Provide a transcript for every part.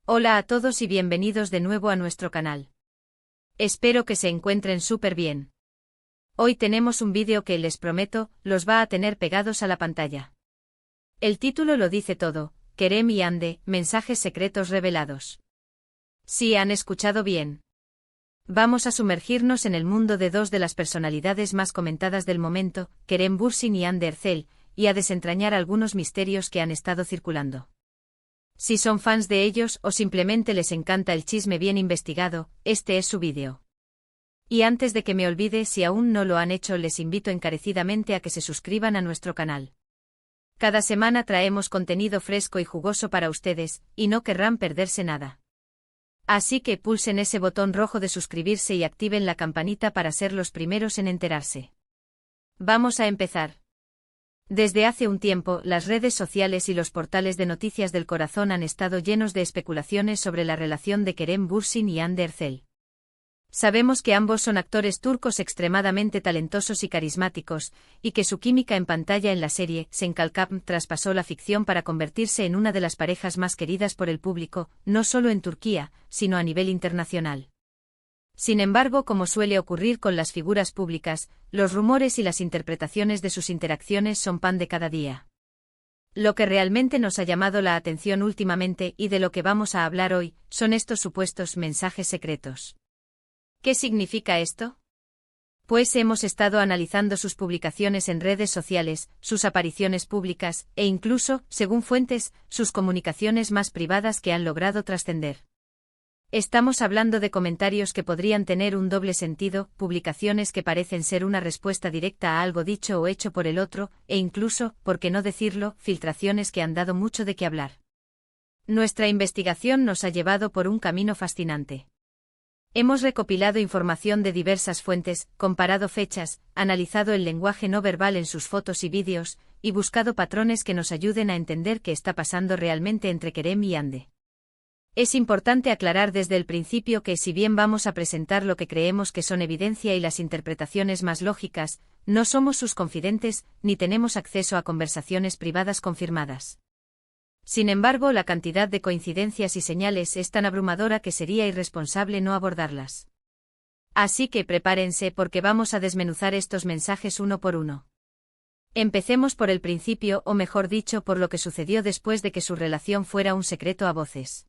Hola a todos y bienvenidos de nuevo a nuestro canal. Espero que se encuentren súper bien. Hoy tenemos un vídeo que les prometo, los va a tener pegados a la pantalla. El título lo dice todo, Kerem y Hande, mensajes secretos revelados. Sí, han escuchado bien. Vamos a sumergirnos en el mundo de dos de las personalidades más comentadas del momento, Kerem Bürsin y Hande Erçel, y a desentrañar algunos misterios que han estado circulando. Si son fans de ellos o simplemente les encanta el chisme bien investigado, este es su vídeo. Y antes de que me olvide, si aún no lo han hecho, les invito encarecidamente a que se suscriban a nuestro canal. Cada semana traemos contenido fresco y jugoso para ustedes, y no querrán perderse nada. Así que pulsen ese botón rojo de suscribirse y activen la campanita para ser los primeros en enterarse. Vamos a empezar. Desde hace un tiempo, las redes sociales y los portales de noticias del corazón han estado llenos de especulaciones sobre la relación de Kerem Bürsin y Hande Erçel. Sabemos que ambos son actores turcos extremadamente talentosos y carismáticos, y que su química en pantalla en la serie Senkalkam traspasó la ficción para convertirse en una de las parejas más queridas por el público, no solo en Turquía, sino a nivel internacional. Sin embargo, como suele ocurrir con las figuras públicas, los rumores y las interpretaciones de sus interacciones son pan de cada día. Lo que realmente nos ha llamado la atención últimamente y de lo que vamos a hablar hoy, son estos supuestos mensajes secretos. ¿Qué significa esto? Pues hemos estado analizando sus publicaciones en redes sociales, sus apariciones públicas, e incluso, según fuentes, sus comunicaciones más privadas que han logrado trascender. Estamos hablando de comentarios que podrían tener un doble sentido, publicaciones que parecen ser una respuesta directa a algo dicho o hecho por el otro, e incluso, por qué no decirlo, filtraciones que han dado mucho de qué hablar. Nuestra investigación nos ha llevado por un camino fascinante. Hemos recopilado información de diversas fuentes, comparado fechas, analizado el lenguaje no verbal en sus fotos y vídeos, y buscado patrones que nos ayuden a entender qué está pasando realmente entre Kerem y Hande. Es importante aclarar desde el principio que si bien vamos a presentar lo que creemos que son evidencia y las interpretaciones más lógicas, no somos sus confidentes, ni tenemos acceso a conversaciones privadas confirmadas. Sin embargo, la cantidad de coincidencias y señales es tan abrumadora que sería irresponsable no abordarlas. Así que prepárense porque vamos a desmenuzar estos mensajes uno por uno. Empecemos por el principio, o mejor dicho, por lo que sucedió después de que su relación fuera un secreto a voces.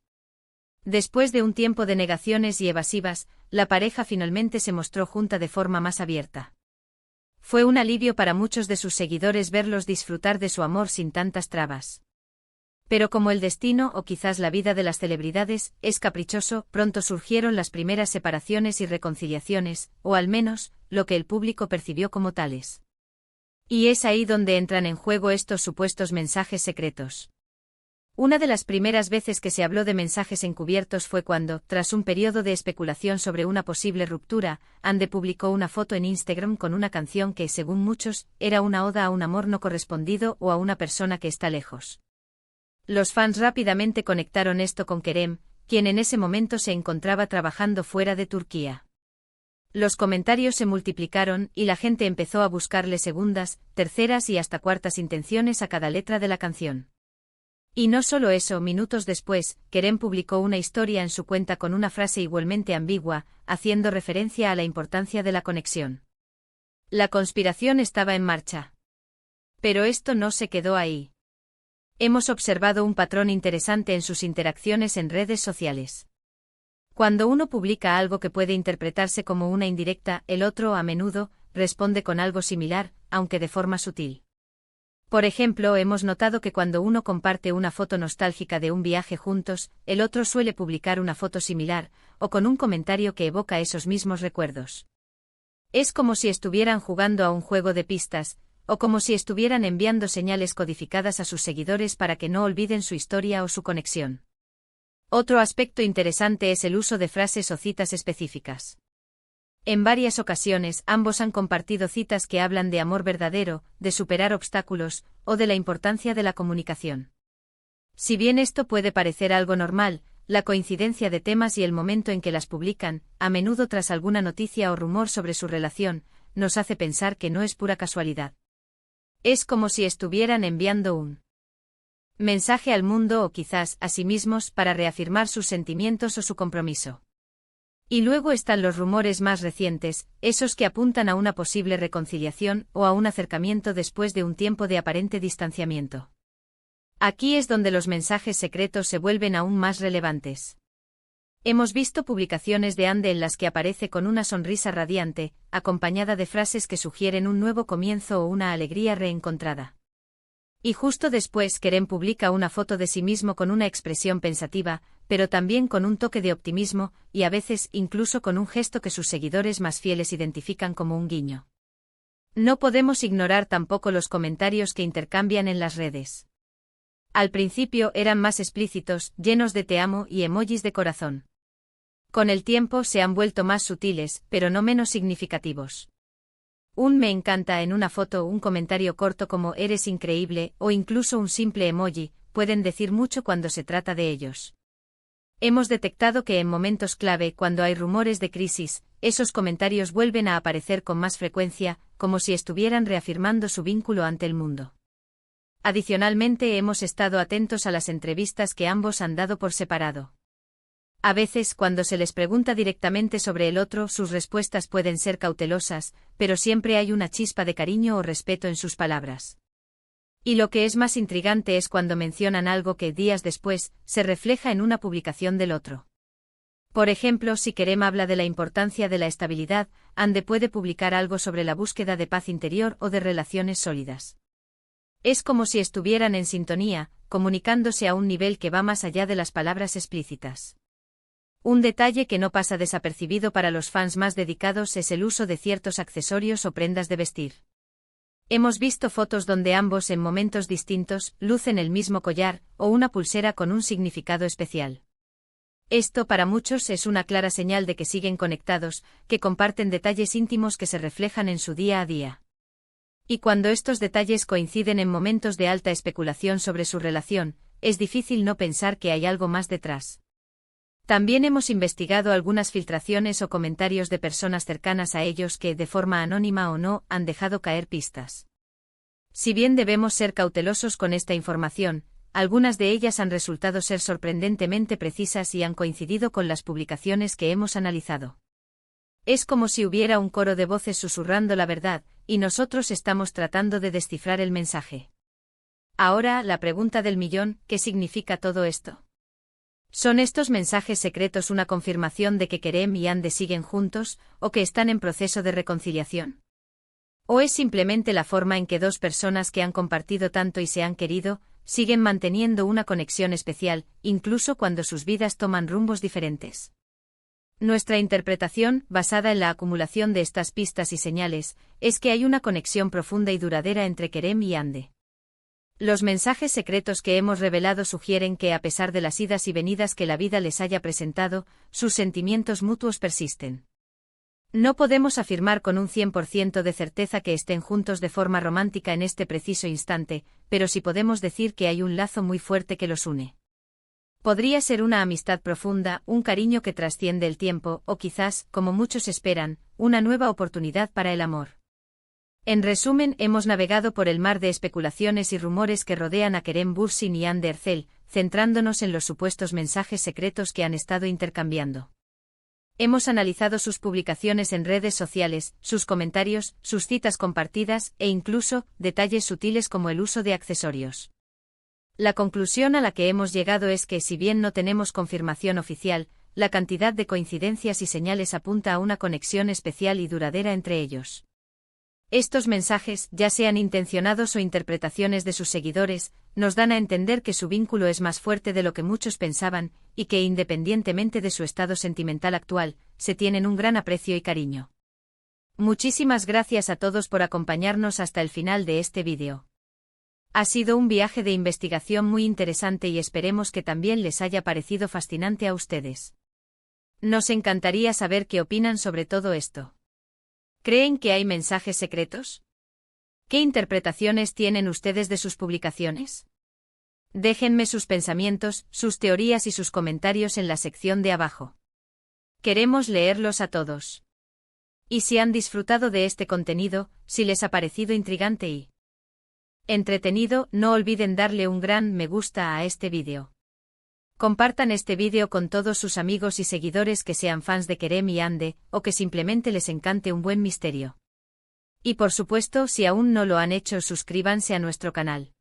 Después de un tiempo de negaciones y evasivas, la pareja finalmente se mostró junta de forma más abierta. Fue un alivio para muchos de sus seguidores verlos disfrutar de su amor sin tantas trabas. Pero como el destino o quizás la vida de las celebridades es caprichoso, pronto surgieron las primeras separaciones y reconciliaciones, o al menos, lo que el público percibió como tales. Y es ahí donde entran en juego estos supuestos mensajes secretos. Una de las primeras veces que se habló de mensajes encubiertos fue cuando, tras un periodo de especulación sobre una posible ruptura, Hande publicó una foto en Instagram con una canción que, según muchos, era una oda a un amor no correspondido o a una persona que está lejos. Los fans rápidamente conectaron esto con Kerem, quien en ese momento se encontraba trabajando fuera de Turquía. Los comentarios se multiplicaron y la gente empezó a buscarle segundas, terceras y hasta cuartas intenciones a cada letra de la canción. Y no solo eso, minutos después, Kerem publicó una historia en su cuenta con una frase igualmente ambigua, haciendo referencia a la importancia de la conexión. La conspiración estaba en marcha. Pero esto no se quedó ahí. Hemos observado un patrón interesante en sus interacciones en redes sociales. Cuando uno publica algo que puede interpretarse como una indirecta, el otro, a menudo, responde con algo similar, aunque de forma sutil. Por ejemplo, hemos notado que cuando uno comparte una foto nostálgica de un viaje juntos, el otro suele publicar una foto similar, o con un comentario que evoca esos mismos recuerdos. Es como si estuvieran jugando a un juego de pistas, o como si estuvieran enviando señales codificadas a sus seguidores para que no olviden su historia o su conexión. Otro aspecto interesante es el uso de frases o citas específicas. En varias ocasiones, ambos han compartido citas que hablan de amor verdadero, de superar obstáculos, o de la importancia de la comunicación. Si bien esto puede parecer algo normal, la coincidencia de temas y el momento en que las publican, a menudo tras alguna noticia o rumor sobre su relación, nos hace pensar que no es pura casualidad. Es como si estuvieran enviando un Mensaje al mundo o quizás a sí mismos para reafirmar sus sentimientos o su compromiso. Y luego están los rumores más recientes, esos que apuntan a una posible reconciliación o a un acercamiento después de un tiempo de aparente distanciamiento. Aquí es donde los mensajes secretos se vuelven aún más relevantes. Hemos visto publicaciones de Ande en las que aparece con una sonrisa radiante, acompañada de frases que sugieren un nuevo comienzo o una alegría reencontrada. Y justo después Kerem publica una foto de sí mismo con una expresión pensativa, pero también con un toque de optimismo, y a veces incluso con un gesto que sus seguidores más fieles identifican como un guiño. No podemos ignorar tampoco los comentarios que intercambian en las redes. Al principio eran más explícitos, llenos de te amo y emojis de corazón. Con el tiempo se han vuelto más sutiles, pero no menos significativos. Un me encanta en una foto, un comentario corto como eres increíble, o incluso un simple emoji, pueden decir mucho cuando se trata de ellos. Hemos detectado que en momentos clave, cuando hay rumores de crisis, esos comentarios vuelven a aparecer con más frecuencia, como si estuvieran reafirmando su vínculo ante el mundo. Adicionalmente, hemos estado atentos a las entrevistas que ambos han dado por separado. A veces, cuando se les pregunta directamente sobre el otro, sus respuestas pueden ser cautelosas, pero siempre hay una chispa de cariño o respeto en sus palabras. Y lo que es más intrigante es cuando mencionan algo que, días después, se refleja en una publicación del otro. Por ejemplo, si Kerem habla de la importancia de la estabilidad, Ande puede publicar algo sobre la búsqueda de paz interior o de relaciones sólidas. Es como si estuvieran en sintonía, comunicándose a un nivel que va más allá de las palabras explícitas. Un detalle que no pasa desapercibido para los fans más dedicados es el uso de ciertos accesorios o prendas de vestir. Hemos visto fotos donde ambos en momentos distintos lucen el mismo collar o una pulsera con un significado especial. Esto para muchos es una clara señal de que siguen conectados, que comparten detalles íntimos que se reflejan en su día a día. Y cuando estos detalles coinciden en momentos de alta especulación sobre su relación, es difícil no pensar que hay algo más detrás. También hemos investigado algunas filtraciones o comentarios de personas cercanas a ellos que, de forma anónima o no, han dejado caer pistas. Si bien debemos ser cautelosos con esta información, algunas de ellas han resultado ser sorprendentemente precisas y han coincidido con las publicaciones que hemos analizado. Es como si hubiera un coro de voces susurrando la verdad, y nosotros estamos tratando de descifrar el mensaje. Ahora, la pregunta del millón, ¿qué significa todo esto? ¿Son estos mensajes secretos una confirmación de que Kerem y Ande siguen juntos, o que están en proceso de reconciliación? ¿O es simplemente la forma en que dos personas que han compartido tanto y se han querido, siguen manteniendo una conexión especial, incluso cuando sus vidas toman rumbos diferentes? Nuestra interpretación, basada en la acumulación de estas pistas y señales, es que hay una conexión profunda y duradera entre Kerem y Ande. Los mensajes secretos que hemos revelado sugieren que, a pesar de las idas y venidas que la vida les haya presentado, sus sentimientos mutuos persisten. No podemos afirmar con un 100% de certeza que estén juntos de forma romántica en este preciso instante, pero sí podemos decir que hay un lazo muy fuerte que los une. Podría ser una amistad profunda, un cariño que trasciende el tiempo, o quizás, como muchos esperan, una nueva oportunidad para el amor. En resumen, hemos navegado por el mar de especulaciones y rumores que rodean a Kerem Bürsin y Ande Erçel, centrándonos en los supuestos mensajes secretos que han estado intercambiando. Hemos analizado sus publicaciones en redes sociales, sus comentarios, sus citas compartidas, e incluso, detalles sutiles como el uso de accesorios. La conclusión a la que hemos llegado es que, si bien no tenemos confirmación oficial, la cantidad de coincidencias y señales apunta a una conexión especial y duradera entre ellos. Estos mensajes, ya sean intencionados o interpretaciones de sus seguidores, nos dan a entender que su vínculo es más fuerte de lo que muchos pensaban, y que independientemente de su estado sentimental actual, se tienen un gran aprecio y cariño. Muchísimas gracias a todos por acompañarnos hasta el final de este vídeo. Ha sido un viaje de investigación muy interesante y esperemos que también les haya parecido fascinante a ustedes. Nos encantaría saber qué opinan sobre todo esto. ¿Creen que hay mensajes secretos? ¿Qué interpretaciones tienen ustedes de sus publicaciones? Déjenme sus pensamientos, sus teorías y sus comentarios en la sección de abajo. Queremos leerlos a todos. Y si han disfrutado de este contenido, si les ha parecido intrigante y Entretenido, no olviden darle un gran me gusta a este vídeo. Compartan este vídeo con todos sus amigos y seguidores que sean fans de Kerem y Ande, o que simplemente les encante un buen misterio. Y por supuesto, si aún no lo han hecho, suscríbanse a nuestro canal.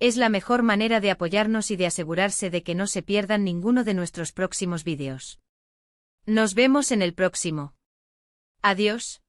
Es la mejor manera de apoyarnos y de asegurarse de que no se pierdan ninguno de nuestros próximos vídeos. Nos vemos en el próximo. Adiós.